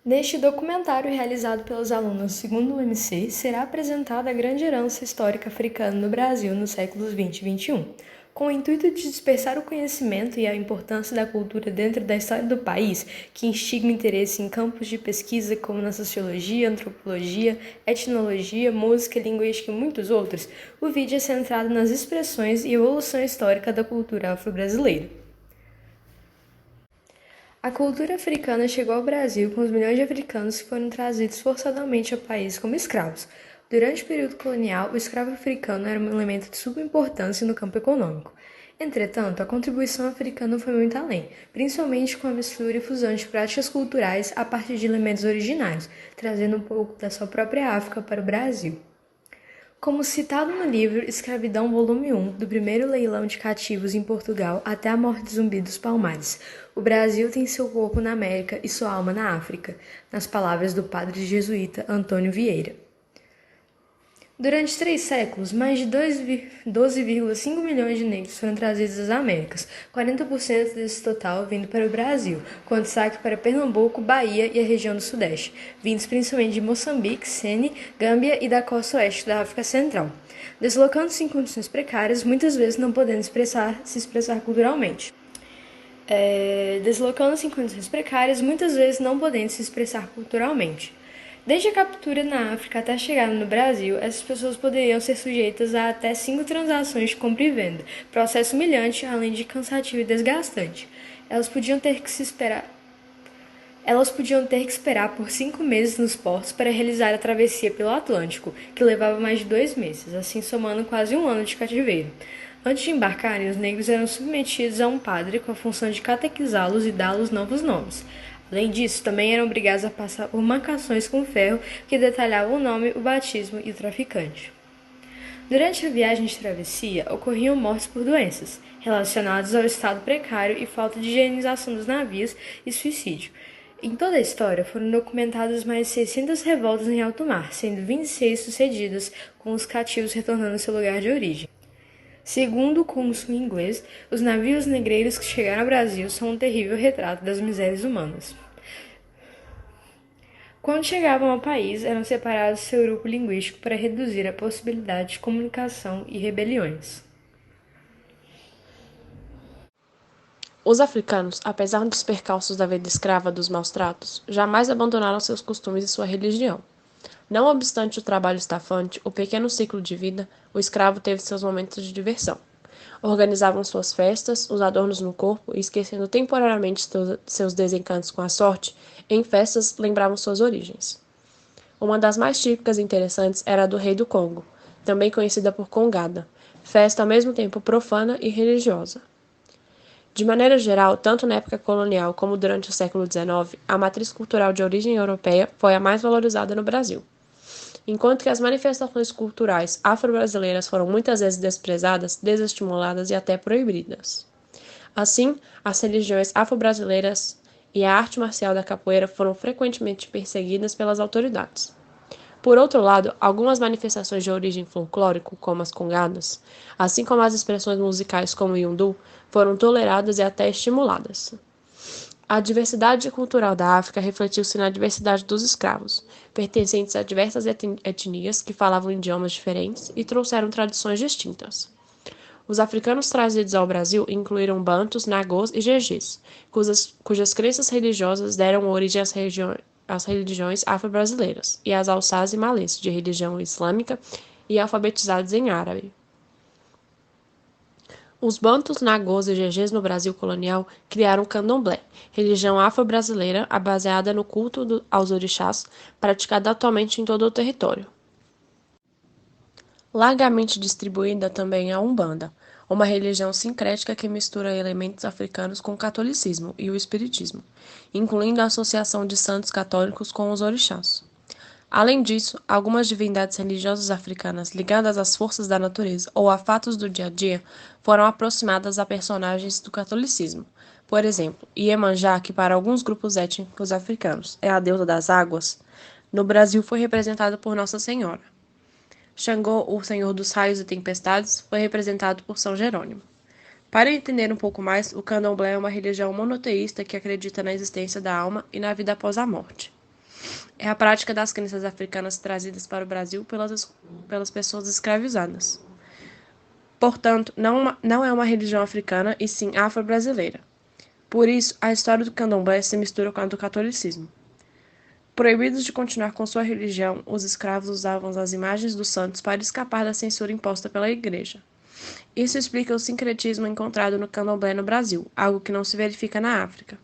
Neste documentário realizado pelos alunos do segundo UMC, será apresentada a grande herança histórica africana no Brasil nos séculos 20 e 21, com o intuito de dispersar o conhecimento e a importância da cultura dentro da história do país, que instiga o interesse em campos de pesquisa como na sociologia, antropologia, etnologia, música, linguística e muitos outros. O vídeo é centrado nas expressões e evolução histórica da cultura afro-brasileira. A cultura africana chegou ao Brasil com os milhões de africanos que foram trazidos forçadamente ao país como escravos. Durante o período colonial, o escravo africano era um elemento de suma importância no campo econômico. Entretanto, a contribuição africana foi muito além, principalmente com a mistura e fusão de práticas culturais a partir de elementos originários, trazendo um pouco da sua própria África para o Brasil. Como citado no livro Escravidão Volume 1, do primeiro leilão de cativos em Portugal até a morte de Zumbi dos Palmares, o Brasil tem seu corpo na América e sua alma na África, nas palavras do padre jesuíta Antônio Vieira. Durante 3 séculos, mais de 12,5 milhões de negros foram trazidos às Américas, 40% desse total vindo para o Brasil, com destaque para Pernambuco, Bahia e a região do Sudeste, vindos principalmente de Moçambique, Sene, Gâmbia e da costa oeste da África Central, deslocando-se em condições precárias, muitas vezes não podendo se expressar culturalmente. Desde a captura na África até a chegada no Brasil, essas pessoas poderiam ser sujeitas a até 5 transações de compra e venda, processo humilhante, além de cansativo e desgastante. Elas podiam ter que esperar por 5 meses nos portos para realizar a travessia pelo Atlântico, que levava mais de 2 meses, assim somando quase um ano de cativeiro. Antes de embarcarem, os negros eram submetidos a um padre com a função de catequizá-los e dá-los novos nomes. Além disso, também eram obrigados a passar por marcações com ferro que detalhavam o nome, o batismo e o traficante. Durante a viagem de travessia, ocorriam mortes por doenças, relacionadas ao estado precário e falta de higienização dos navios e suicídio. Em toda a história, foram documentadas mais de 600 revoltas em alto mar, sendo 26 sucedidas com os cativos retornando ao seu lugar de origem. Segundo o cônsul inglês, os navios negreiros que chegaram ao Brasil são um terrível retrato das misérias humanas. Quando chegavam ao país, eram separados do seu grupo linguístico para reduzir a possibilidade de comunicação e rebeliões. Os africanos, apesar dos percalços da vida escrava dos maus tratos, jamais abandonaram seus costumes e sua religião. Não obstante o trabalho estafante, o pequeno ciclo de vida, o escravo teve seus momentos de diversão. Organizavam suas festas, os adornos no corpo e, esquecendo temporariamente seus desencantos com a sorte, em festas lembravam suas origens. Uma das mais típicas e interessantes era a do rei do Congo, também conhecida por Congada, festa ao mesmo tempo profana e religiosa. De maneira geral, tanto na época colonial como durante o século XIX, a matriz cultural de origem europeia foi a mais valorizada no Brasil. Enquanto que as manifestações culturais afro-brasileiras foram muitas vezes desprezadas, desestimuladas e até proibidas. Assim, as religiões afro-brasileiras e a arte marcial da capoeira foram frequentemente perseguidas pelas autoridades. Por outro lado, algumas manifestações de origem folclórica, como as congadas, assim como as expressões musicais como o iundu, foram toleradas e até estimuladas. A diversidade cultural da África refletiu-se na diversidade dos escravos, pertencentes a diversas etnias que falavam idiomas diferentes e trouxeram tradições distintas. Os africanos trazidos ao Brasil incluíram bantus, nagôs e gegês, cujas crenças religiosas deram origem às religiões afro-brasileiras, e às alçás e malês, de religião islâmica e alfabetizados em árabe. Os bantus, nagôs e gegês no Brasil colonial criaram o candomblé, religião afro-brasileira baseada no culto aos orixás, praticada atualmente em todo o território. Largamente distribuída também é a Umbanda, uma religião sincrética que mistura elementos africanos com o catolicismo e o espiritismo, incluindo a associação de santos católicos com os orixás. Além disso, algumas divindades religiosas africanas ligadas às forças da natureza ou a fatos do dia a dia foram aproximadas a personagens do catolicismo. Por exemplo, Iemanjá, que para alguns grupos étnicos africanos é a deusa das águas, no Brasil foi representada por Nossa Senhora. Xangô, o senhor dos raios e tempestades, foi representado por São Jerônimo. Para entender um pouco mais, o candomblé é uma religião monoteísta que acredita na existência da alma e na vida após a morte. é a prática das crenças africanas trazidas para o Brasil pelas pessoas escravizadas. Portanto, não é uma religião africana, e sim afro-brasileira. Por isso, a história do candomblé se mistura com a do catolicismo. Proibidos de continuar com sua religião, os escravos usavam as imagens dos santos para escapar da censura imposta pela Igreja. Isso explica o sincretismo encontrado no candomblé no Brasil, algo que não se verifica na África.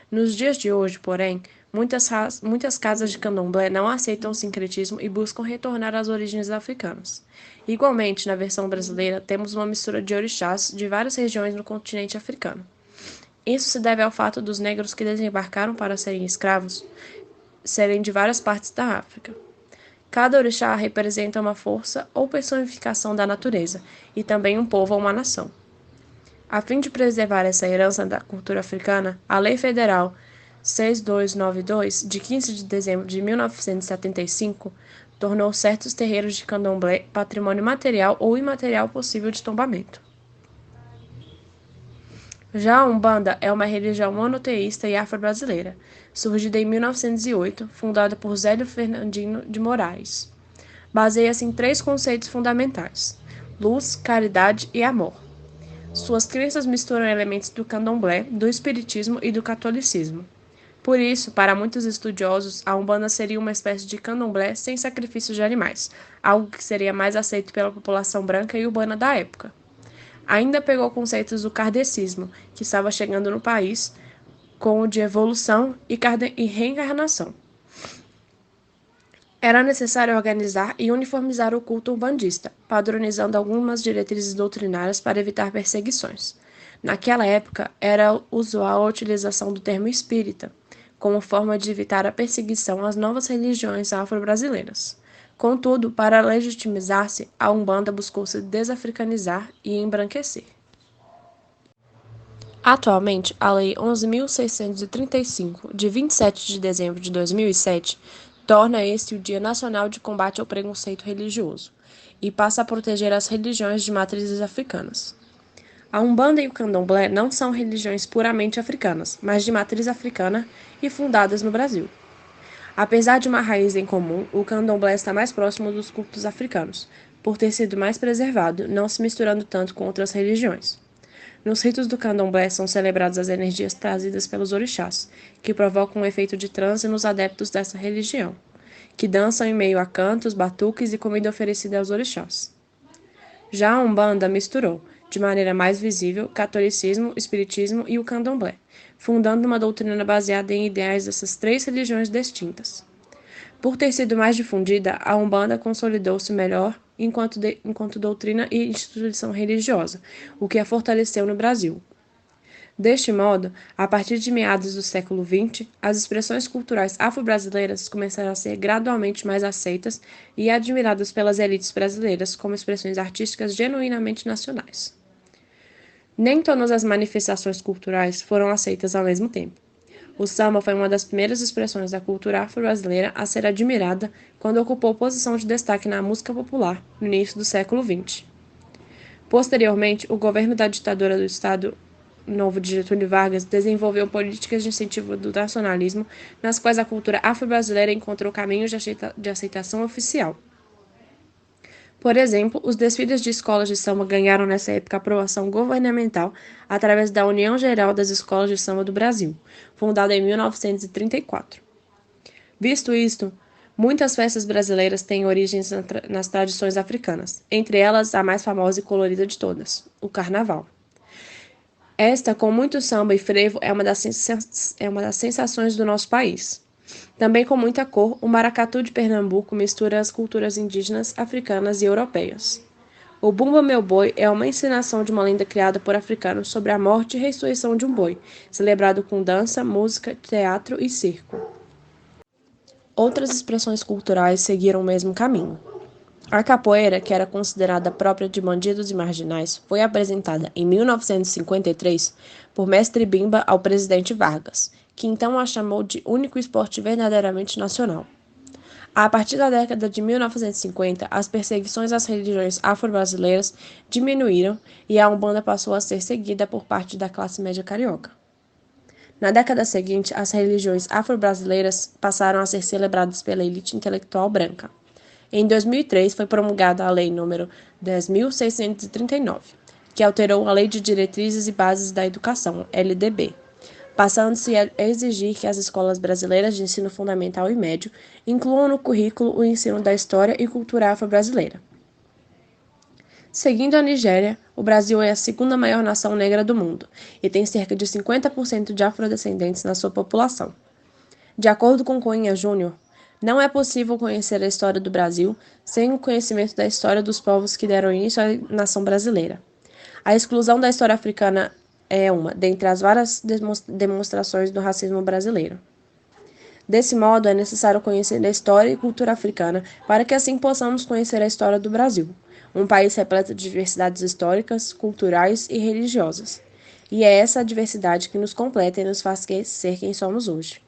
Nos dias de hoje, porém, muitas casas de candomblé não aceitam o sincretismo e buscam retornar às origens africanas. Igualmente, na versão brasileira, temos uma mistura de orixás de várias regiões no continente africano. Isso se deve ao fato dos negros que desembarcaram para serem escravos serem de várias partes da África. Cada orixá representa uma força ou personificação da natureza, e também um povo ou uma nação. A fim de preservar essa herança da cultura africana, a Lei Federal 6292, de 15 de dezembro de 1975, tornou certos terreiros de candomblé patrimônio material ou imaterial possível de tombamento. Já a Umbanda é uma religião monoteísta e afro-brasileira, surgida em 1908, fundada por Zélio Fernandino de Moraes. Baseia-se em 3 conceitos fundamentais: luz, caridade e amor. Suas crenças misturam elementos do candomblé, do espiritismo e do catolicismo. Por isso, para muitos estudiosos, a Umbanda seria uma espécie de candomblé sem sacrifício de animais, algo que seria mais aceito pela população branca e urbana da época. Ainda pegou conceitos do kardecismo, que estava chegando no país, com o de evolução e reencarnação. Era necessário organizar e uniformizar o culto umbandista, padronizando algumas diretrizes doutrinárias para evitar perseguições. Naquela época, era usual a utilização do termo espírita, como forma de evitar a perseguição às novas religiões afro-brasileiras. Contudo, para legitimizar-se, a Umbanda buscou se desafricanizar e embranquecer. Atualmente, a Lei 11.635, de 27 de dezembro de 2007, torna este o Dia Nacional de Combate ao Preconceito Religioso e passa a proteger as religiões de matrizes africanas. A Umbanda e o Candomblé não são religiões puramente africanas, mas de matriz africana e fundadas no Brasil. Apesar de uma raiz em comum, o candomblé está mais próximo dos cultos africanos, por ter sido mais preservado, não se misturando tanto com outras religiões. Nos ritos do candomblé são celebradas as energias trazidas pelos orixás, que provocam um efeito de transe nos adeptos dessa religião, que dançam em meio a cantos, batuques e comida oferecida aos orixás. Já a Umbanda misturou, de maneira mais visível, catolicismo, espiritismo e o candomblé, fundando uma doutrina baseada em ideais dessas 3 religiões distintas. Por ter sido mais difundida, a Umbanda consolidou-se melhor enquanto doutrina e instituição religiosa, o que a fortaleceu no Brasil. Deste modo, a partir de meados do século XX, as expressões culturais afro-brasileiras começaram a ser gradualmente mais aceitas e admiradas pelas elites brasileiras como expressões artísticas genuinamente nacionais. Nem todas as manifestações culturais foram aceitas ao mesmo tempo. O samba foi uma das primeiras expressões da cultura afro-brasileira a ser admirada quando ocupou posição de destaque na música popular no início do século XX. Posteriormente, o governo da ditadura do Estado Novo de Getúlio Vargas desenvolveu políticas de incentivo do nacionalismo, nas quais a cultura afro-brasileira encontrou caminhos de aceitação oficial. Por exemplo, os desfiles de escolas de samba ganharam nessa época aprovação governamental através da União Geral das Escolas de Samba do Brasil, fundada em 1934. Visto isto, muitas festas brasileiras têm origens nas tradições africanas, entre elas a mais famosa e colorida de todas, o Carnaval. Esta, com muito samba e frevo, é uma das sensações do nosso país. Também com muita cor, o maracatu de Pernambuco mistura as culturas indígenas, africanas e europeias. O Bumba Meu Boi é uma encenação de uma lenda criada por africanos sobre a morte e ressurreição de um boi, celebrado com dança, música, teatro e circo. Outras expressões culturais seguiram o mesmo caminho. A capoeira, que era considerada própria de bandidos e marginais, foi apresentada em 1953 por Mestre Bimba ao presidente Vargas, que então a chamou de único esporte verdadeiramente nacional. A partir da década de 1950, as perseguições às religiões afro-brasileiras diminuíram e a Umbanda passou a ser seguida por parte da classe média carioca. Na década seguinte, as religiões afro-brasileiras passaram a ser celebradas pela elite intelectual branca. Em 2003, foi promulgada a Lei nº 10.639, que alterou a Lei de Diretrizes e Bases da Educação, LDB, passando-se a exigir que as escolas brasileiras de ensino fundamental e médio incluam no currículo o ensino da história e cultura afro-brasileira. Seguindo a Nigéria, o Brasil é a segunda maior nação negra do mundo e tem cerca de 50% de afrodescendentes na sua população. De acordo com Cunha Júnior, não é possível conhecer a história do Brasil sem o conhecimento da história dos povos que deram início à nação brasileira. A exclusão da história africana é uma dentre as várias demonstrações do racismo brasileiro. Desse modo, é necessário conhecer a história e cultura africana para que assim possamos conhecer a história do Brasil, um país repleto de diversidades históricas, culturais e religiosas. E é essa diversidade que nos completa e nos faz ser quem somos hoje.